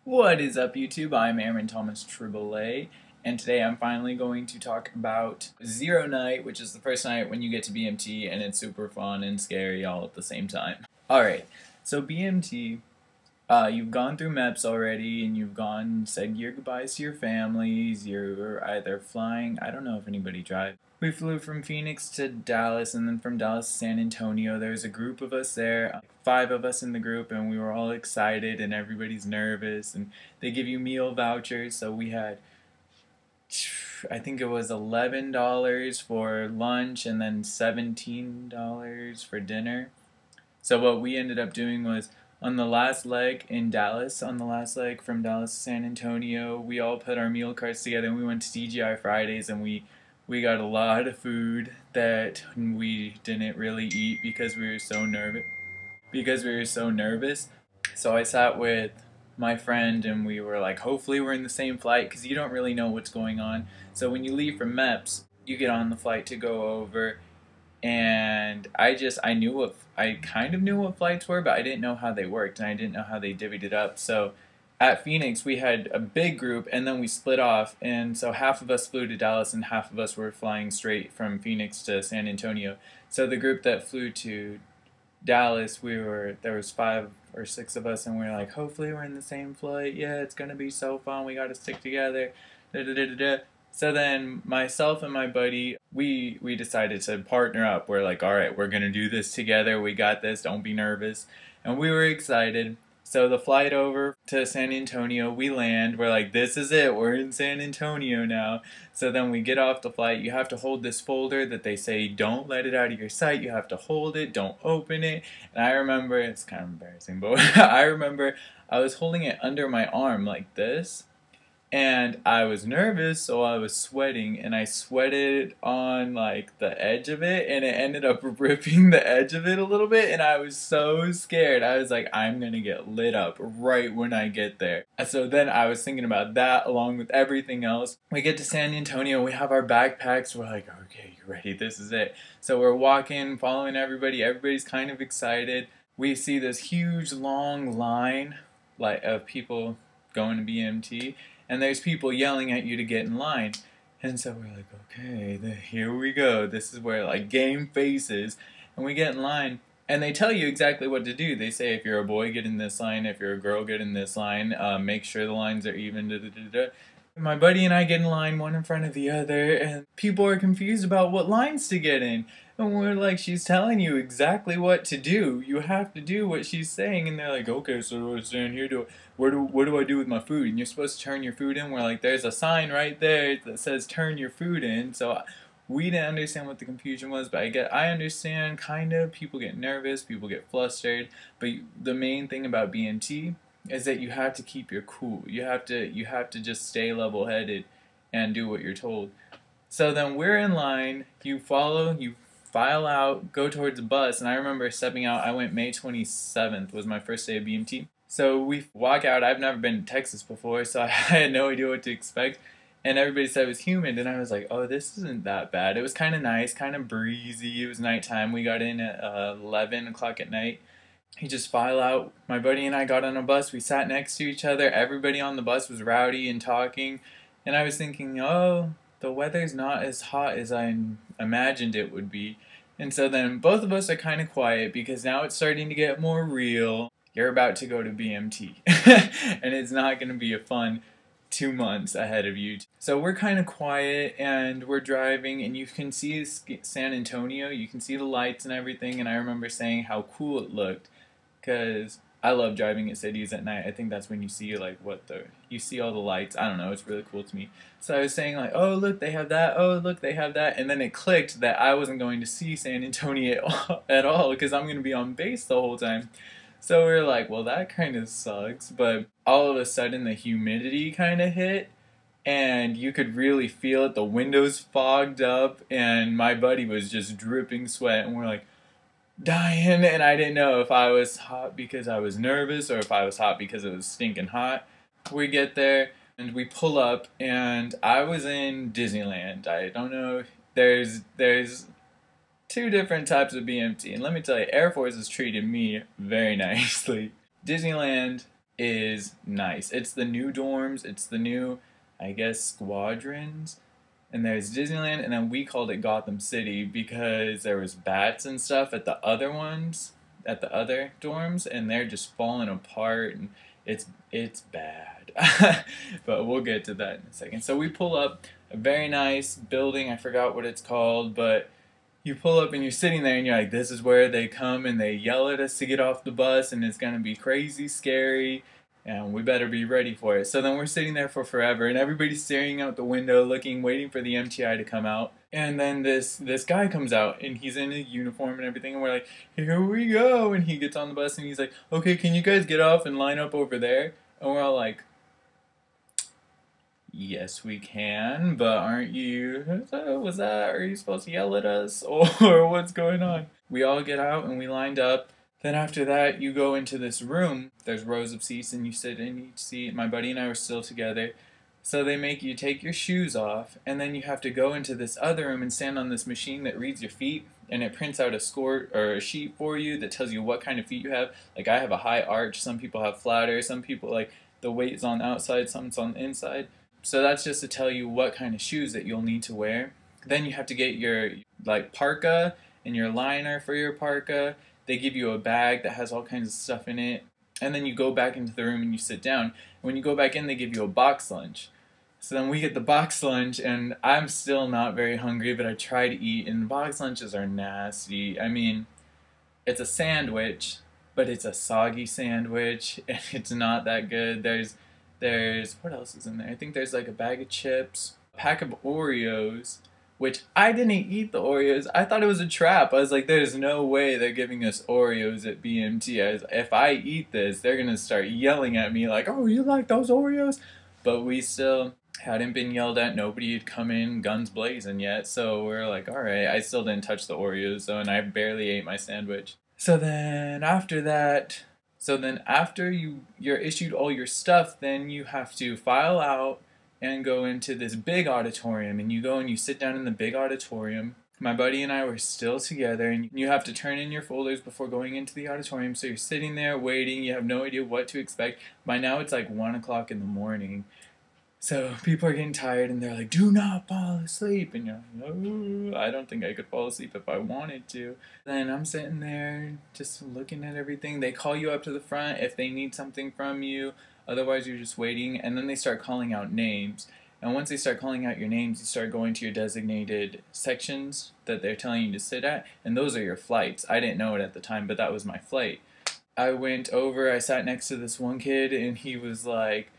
What is up, YouTube? I'm Aaron Thomas AAA, and today I'm finally going to talk about Zero Night, which is the first night when you get to BMT, and it's super fun and scary all at the same time. Alright, so BMT, you've gone through MEPS already, and you've said your goodbyes to your families, you're either flying, I don't know if anybody drives. We flew from Phoenix to Dallas, and then from Dallas to San Antonio. There's a group of us there, 5 of us in the group, and we were all excited, and everybody's nervous, and they give you meal vouchers, so we had, I think it was $11 for lunch, and then $17 for dinner. So what we ended up doing was, on the last leg in Dallas, on the last leg from Dallas to San Antonio, we all put our meal cards together, and we went to TGI Fridays, and we got a lot of food that we didn't really eat because we were so nervous. So I sat with my friend and we were like, hopefully we're in the same flight, because you don't really know what's going on. So when you leave from MEPS, you get on the flight to go over, and I kind of knew what flights were, but I didn't know how they worked, and I didn't know how they divvied it up. So at Phoenix, we had a big group, and then we split off, and so half of us flew to Dallas, and half of us were flying straight from Phoenix to San Antonio. So the group that flew to Dallas, there was 5 or 6 of us, and we were like, hopefully we're in the same flight. Yeah, it's gonna be so fun. We gotta stick together. Da, da, da, da, da. So then myself and my buddy, we decided to partner up. We're like, all right, we're gonna do this together. We got this. Don't be nervous. And we were excited. So the flight over to San Antonio, we land, we're like, this is it, we're in San Antonio now. So then we get off the flight, you have to hold this folder that they say, don't let it out of your sight, you have to hold it, don't open it. And I remember, it's kind of embarrassing, but I remember I was holding it under my arm like this. And I was nervous, so I was sweating, and I sweated on like the edge of it, and it ended up ripping the edge of it a little bit, and I was so scared. I was like, I'm gonna get lit up right when I get there. So then I was thinking about that along with everything else. We get to San Antonio, we have our backpacks, we're like, okay, you ready? This is it. So we're walking, following everybody, everybody's kind of excited. We see this huge long line of people going to BMT. And there's people yelling at you to get in line. And so we're like, okay, here we go. This is where like game faces. And we get in line, and they tell you exactly what to do. They say, if you're a boy, get in this line. If you're a girl, get in this line. Make sure the lines are even. Da, da, da, da. My buddy and I get in line, one in front of the other, and people are confused about what lines to get in. And we're like, she's telling you exactly what to do. You have to do what she's saying. And they're like, okay, so I stand here. What do I do with my food? And you're supposed to turn your food in. We're like, there's a sign right there that says turn your food in. So we didn't understand what the confusion was, but I understand kind of. People get nervous, people get flustered. But the main thing about BMT is that you have to keep your cool. You have to just stay level-headed and do what you're told. So then we're in line, you file out, go towards the bus, and I remember stepping out. I went May 27th was my first day of BMT. So we walk out. I've never been to Texas before, so I had no idea what to expect. And everybody said it was humid, and I was like, oh, this isn't that bad. It was kind of nice, kind of breezy. It was nighttime. We got in at 11 o'clock at night. You just file out. My buddy and I got on a bus. We sat next to each other. Everybody on the bus was rowdy and talking. And I was thinking, oh, the weather's not as hot as I imagined it would be. And so then both of us are kind of quiet, because now it's starting to get more real. You're about to go to BMT. And it's not going to be a fun 2 months ahead of you. So we're kind of quiet, and we're driving, and you can see San Antonio. You can see the lights and everything. And I remember saying how cool it looked, because I love driving at cities at night. I think that's when you see like you see all the lights. I don't know, it's really cool to me. So I was saying like, oh look, they have that, oh look, they have that, and then it clicked that I wasn't going to see San Antonio at all, because I'm going to be on base the whole time. So we were like, well, that kind of sucks. But all of a sudden the humidity kind of hit, and you could really feel it. The windows fogged up, and my buddy was just dripping sweat, and we're like, dying, and I didn't know if I was hot because I was nervous or if I was hot because it was stinking hot. We get there and we pull up, and I was in Disneyland. I don't know, there's 2 different types of BMT, and let me tell you, Air Force has treated me very nicely. Disneyland, is nice. It's the new dorms, it's the new, I guess, squadrons. And there's Disneyland, and then we called it Gotham City because there was bats and stuff at the other ones, at the other dorms, and they're just falling apart, and it's bad. But we'll get to that in a second. So we pull up a very nice building. I forgot what it's called, but you pull up and you're sitting there and you're like, this is where they come and they yell at us to get off the bus, and it's gonna be crazy scary, and we better be ready for it. So then we're sitting there for forever, and everybody's staring out the window, looking, waiting for the MTI to come out. And then this guy comes out, and he's in a uniform and everything, and we're like, here we go. And he gets on the bus, and he's like, okay, can you guys get off and line up over there? And we're all like, yes, we can, but aren't you, are you supposed to yell at us, or what's going on? We all get out, and we lined up. Then after that, you go into this room. There's rows of seats, and you sit in each seat. My buddy and I were still together. So they make you take your shoes off, and then you have to go into this other room and stand on this machine that reads your feet, and it prints out a score or a sheet for you that tells you what kind of feet you have. Like, I have a high arch, some people have flatter, some people, like, the weight's on the outside, some's on the inside. So that's just to tell you what kind of shoes that you'll need to wear. Then you have to get your, like, parka and your liner for your parka. They give you a bag that has all kinds of stuff in it. And then you go back into the room and you sit down. When you go back in, they give you a box lunch. So then we get the box lunch, and I'm still not very hungry, but I try to eat, and box lunches are nasty. I mean, it's a sandwich, but it's a soggy sandwich, and it's not that good. There's what else is in there? I think there's like a bag of chips, a pack of Oreos, which I didn't eat the Oreos. I thought it was a trap. I was like, there's no way they're giving us Oreos at BMT. If I eat this, they're gonna start yelling at me like, oh, you like those Oreos? But we still hadn't been yelled at. Nobody had come in guns blazing yet. So we're like, all right. I still didn't touch the Oreos though, and I barely ate my sandwich. So then after you're issued all your stuff, then you have to file out and go into this big auditorium, and you go and you sit down in the big auditorium. My buddy and I were still together, and you have to turn in your folders before going into the auditorium. So you're sitting there waiting, you have no idea what to expect. By now it's like 1 o'clock in the morning. So people are getting tired, and they're like, do not fall asleep. And you're like, no, I don't think I could fall asleep if I wanted to. Then I'm sitting there just looking at everything. They call you up to the front if they need something from you. Otherwise, you're just waiting. And then they start calling out names. And once they start calling out your names, you start going to your designated sections that they're telling you to sit at. And those are your flights. I didn't know it at the time, but that was my flight. I went over, I sat next to this one kid, and he was like,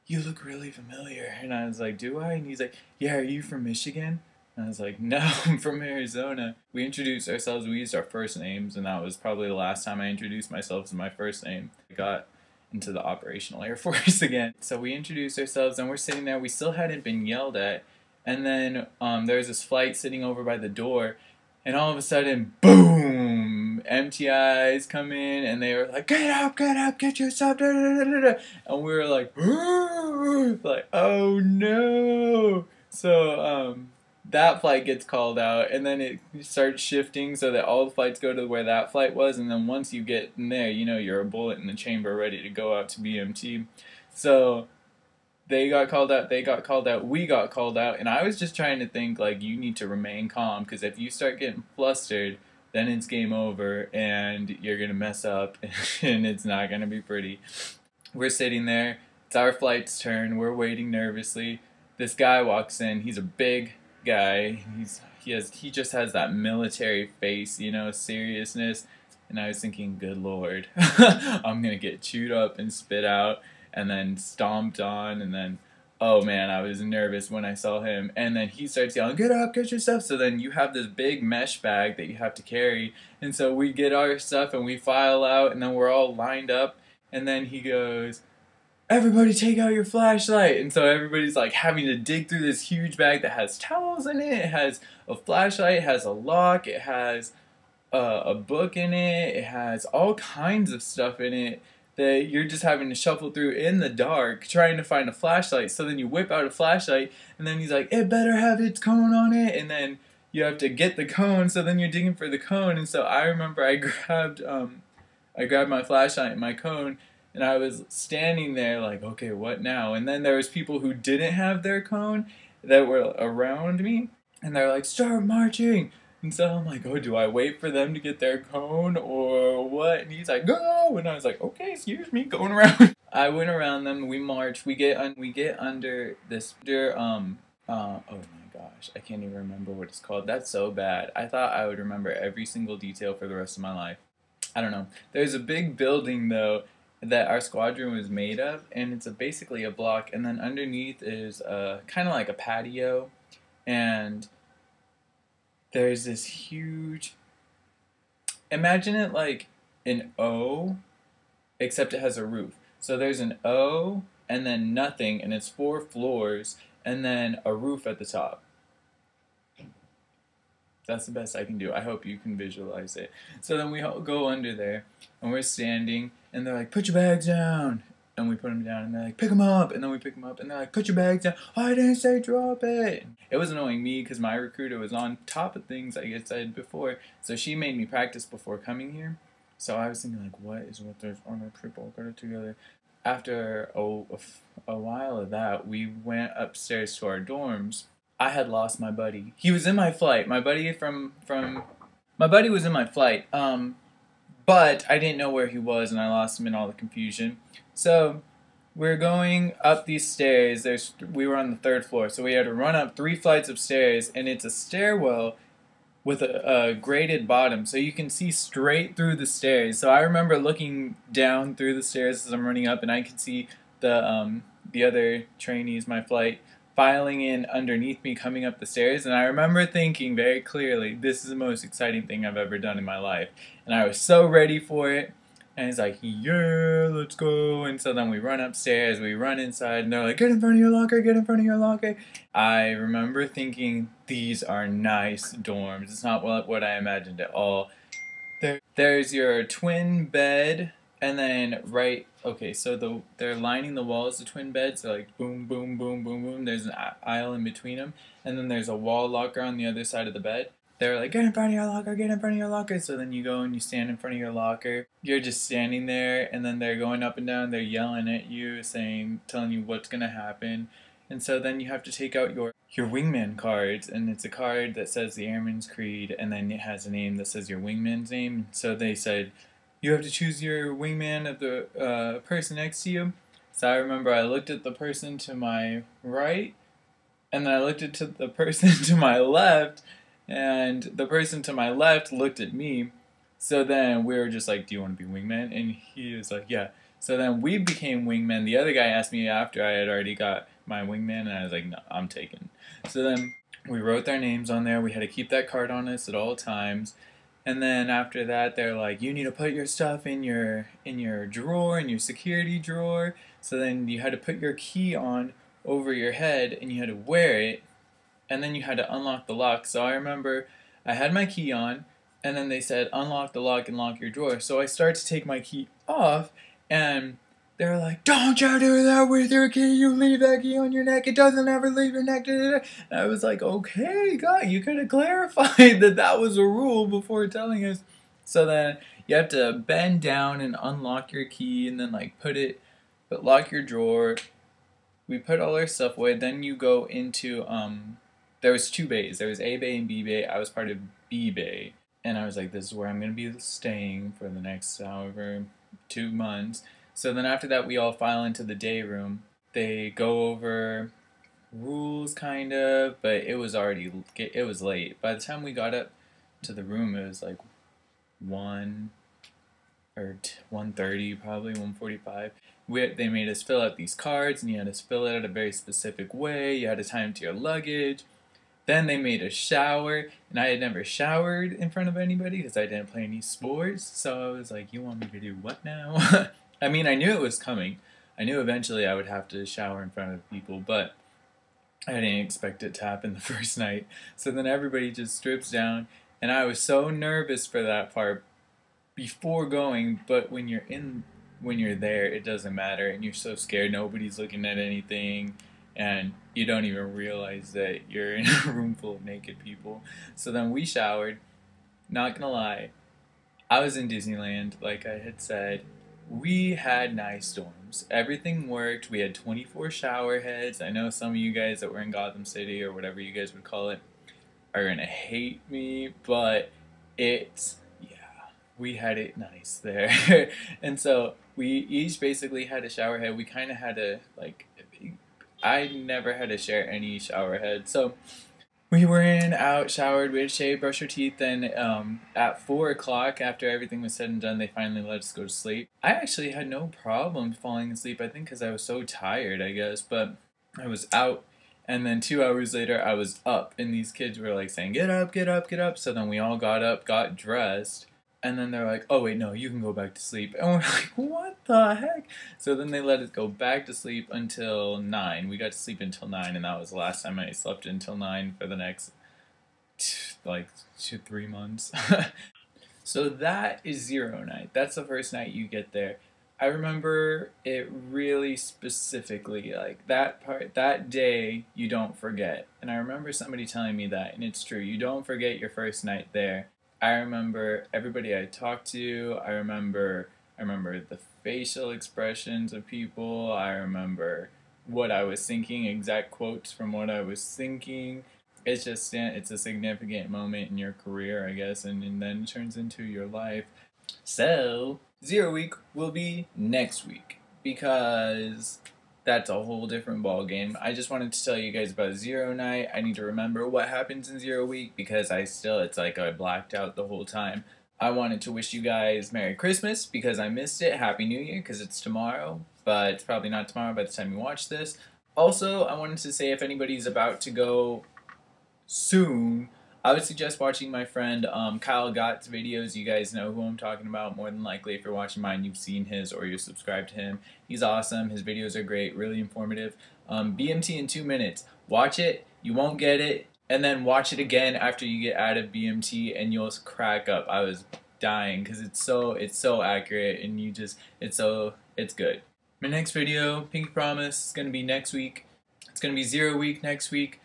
you look really familiar. And I was like, do I? And he's like, yeah, are you from Michigan? And I was like, no, I'm from Arizona. We introduced ourselves, we used our first names, and that was probably the last time I introduced myself as my first name. I got into the operational Air Force again. So we introduced ourselves, and we're sitting there, we still hadn't been yelled at. And then there's this flight sitting over by the door, and all of a sudden, boom, MTIs come in, and they were like, get up, get yourself, da, da, da, da, da. And we were like, oh no. So that flight gets called out, and then it starts shifting so that all the flights go to where that flight was, and then once you get in there, you know you're a bullet in the chamber ready to go out to BMT. So they got called out, we got called out, and I was just trying to think, like, you need to remain calm, because if you start getting flustered, then it's game over, and you're going to mess up, and it's not going to be pretty. We're sitting there, it's our flight's turn, we're waiting nervously. This guy walks in, he's a big guy, he just has that military face, you know, seriousness, and I was thinking, good lord, I'm going to get chewed up and spit out, and then stomped on, and then, oh man, I was nervous when I saw him. And then he starts yelling, get up, get your stuff. So then you have this big mesh bag that you have to carry. And so we get our stuff and we file out, and then we're all lined up. And then he goes, everybody take out your flashlight. And so everybody's like having to dig through this huge bag that has towels in it. It has a flashlight, it has a lock, it has a book in it, it has all kinds of stuff in it that you're just having to shuffle through in the dark trying to find a flashlight. So then you whip out a flashlight, and then he's like, it better have its cone on it, and then you have to get the cone, so then you're digging for the cone. And so I remember I grabbed my flashlight and my cone, And I was standing there like, okay, what now? And then there was people who didn't have their cone that were around me, and they're like, start marching. And so I'm like, oh, do I wait for them to get their cone or what? And he's like, go. And I was like, okay, excuse me, going around. I went around them. We marched. We get under this. Oh my gosh, I can't even remember what it's called. That's so bad. I thought I would remember every single detail for the rest of my life. I don't know. There's a big building though that our squadron was made of, and it's basically a block. And then underneath is kind of like a patio, and there's this huge, imagine it like an O, except it has a roof. So there's an O and then nothing, and it's 4 floors, and then a roof at the top. That's the best I can do. I hope you can visualize it. So then we all go under there, and we're standing, and they're like, put your bags down. And we put them down, and they're like, pick them up. And then we pick them up, and they're like, put your bags down. Oh, I didn't say drop it. It was annoying me because my recruiter was on top of things, I guess I said before. So she made me practice before coming here. So I was thinking, like, what is with this on our trip? All got it together. After a while of that, we went upstairs to our dorms. I had lost my buddy. He was in my flight. My buddy my buddy was in my flight. But I didn't know where he was, and I lost him in all the confusion. So we're going up these stairs. We were on the 3rd floor, so we had to run up 3 flights of stairs, and it's a stairwell with a graded bottom, so you can see straight through the stairs. So I remember looking down through the stairs as I'm running up, and I could see the other trainees, my flight, filing in underneath me coming up the stairs, and I remember thinking very clearly, this is the most exciting thing I've ever done in my life. And I was so ready for it, and he's like, yeah, let's go. And so then we run upstairs, we run inside, and they're like, get in front of your locker, get in front of your locker. I remember thinking, these are nice dorms. It's not what I imagined at all. There's your twin bed, and then okay, so they're lining the walls of twin beds, so like boom, boom, boom, boom, boom. There's an aisle in between them, and then there's a wall locker on the other side of the bed. They're like, get in front of your locker, get in front of your locker. So then you go and you stand in front of your locker. You're just standing there, and then they're going up and down, they're yelling at you, telling you what's gonna happen. And so then you have to take out your wingman cards, and it's a card that says the Airman's Creed, and then it has a name that says your wingman's name. So they said, you have to choose your wingman of the person next to you. So I remember I looked at the person to my right, and then I looked at the person to my left, and the person to my left looked at me. So then we were just like, do you want to be wingman? And he was like, yeah. So then we became wingmen. The other guy asked me after I had already got my wingman, and I was like, no, I'm taken. So then we wrote their names on there. We had to keep that card on us at all times. And then after that, they're like, you need to put your stuff in your drawer, in your security drawer. So then you had to put your key on over your head, and you had to wear it, and then you had to unlock the lock. So I remember I had my key on, and then they said, unlock the lock and lock your drawer. So I started to take my key off, and they were like, don't you do that with your key, you leave that key on your neck, it doesn't ever leave your neck. And I was like, okay, God, you could have clarified that was a rule before telling us. So then you have to bend down and unlock your key, and then like lock your drawer. We put all our stuff away, then you go into, there was 2 bays, there was A bay and B bay. I was part of B bay, and I was like, this is where I'm going to be staying for the next however 2 months. So then after that, we all file into the day room. They go over rules, kind of, but it was late. By the time we got up to the room, it was like 1 or 1:30, probably 1:45. They made us fill out these cards, and you had to fill it out a very specific way. You had to tie them to your luggage. Then they made us shower, and I had never showered in front of anybody because I didn't play any sports. So I was like, you want me to do what now? I mean, I knew it was coming. I knew eventually I would have to shower in front of people, but I didn't expect it to happen the first night. So then everybody just strips down, and I was so nervous for that part before going, but when you're there, it doesn't matter, and you're so scared, nobody's looking at anything, and you don't even realize that you're in a room full of naked people. So then we showered. Not gonna lie, I was in Disneyland, like I had said, We had nice storms. Everything worked. We had 24 shower heads. I know some of you guys that were in Gotham City or whatever you guys would call it are gonna hate me, but yeah, we had it nice there. And so we each basically had a shower head. We kind of had a, like, I never had to share any shower head. So we were in, out, showered, we had shaved, brushed our teeth, then at 4 o'clock, after everything was said and done, they finally let us go to sleep. I actually had no problem falling asleep, I think because I was so tired, I guess, but I was out, and then 2 hours later, I was up, and these kids were like saying, get up, get up, get up, so then we all got up, got dressed, and then they're like, oh wait, no, you can go back to sleep. And we're like, what the heck? So then they let us go back to sleep until 9. We got to sleep until 9, and that was the last time I slept until 9 for the next, like, 3 months. So that is zero night. That's the first night you get there. I remember it really specifically, like that part, that day you don't forget. And I remember somebody telling me that, and it's true. You don't forget your first night there. I remember everybody I talked to. I remember the facial expressions of people. I remember what I was thinking, exact quotes from what I was thinking. It's a significant moment in your career, I guess, and then it turns into your life. So, zero week will be next week because that's a whole different ball game. I just wanted to tell you guys about zero night. I need to remember what happens in 0 week because it's like I blacked out the whole time. I wanted to wish you guys Merry Christmas because I missed it. Happy New Year because it's tomorrow, but it's probably not tomorrow by the time you watch this. Also, I wanted to say if anybody's about to go soon, I would suggest watching my friend Kyle Gott's videos. You guys know who I'm talking about. More than likely, if you're watching mine, you've seen his or you're subscribed to him. He's awesome. His videos are great, really informative. BMT in 2 minutes. Watch it. You won't get it. And then watch it again after you get out of BMT and you'll crack up. I was dying because it's so accurate and it's good. My next video, pinky promise, is going to be next week. It's going to be 0 week next week.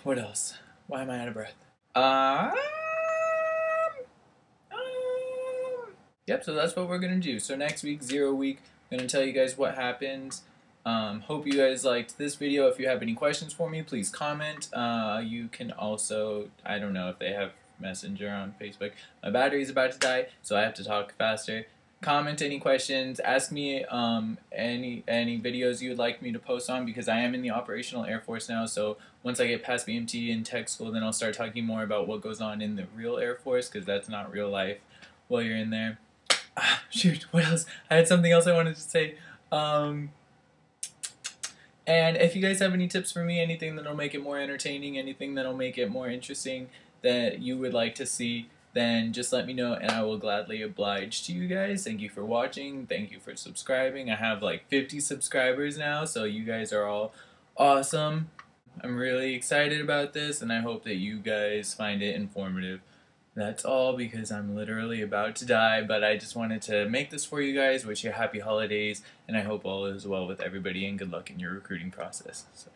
What else? Why am I out of breath? Yep, so that's what we're going to do. So next week, 0 week, I'm going to tell you guys what happens. Hope you guys liked this video. If you have any questions for me, please comment. You can also, I don't know if they have Messenger on Facebook. My battery's about to die, so I have to talk faster. Comment any questions, ask me any videos you would like me to post on because I am in the operational Air Force now, so once I get past BMT and tech school, then I'll start talking more about what goes on in the real Air Force because that's not real life while you're in there. Shoot, what else? I had something else I wanted to say. And if you guys have any tips for me, anything that'll make it more entertaining, anything that'll make it more interesting that you would like to see, then just let me know and I will gladly oblige to you guys. Thank you for watching. Thank you for subscribing. I have like 50 subscribers now, so you guys are all awesome. I'm really excited about this and I hope that you guys find it informative. That's all because I'm literally about to die, but I just wanted to make this for you guys, wish you happy holidays, and I hope all is well with everybody and good luck in your recruiting process. So.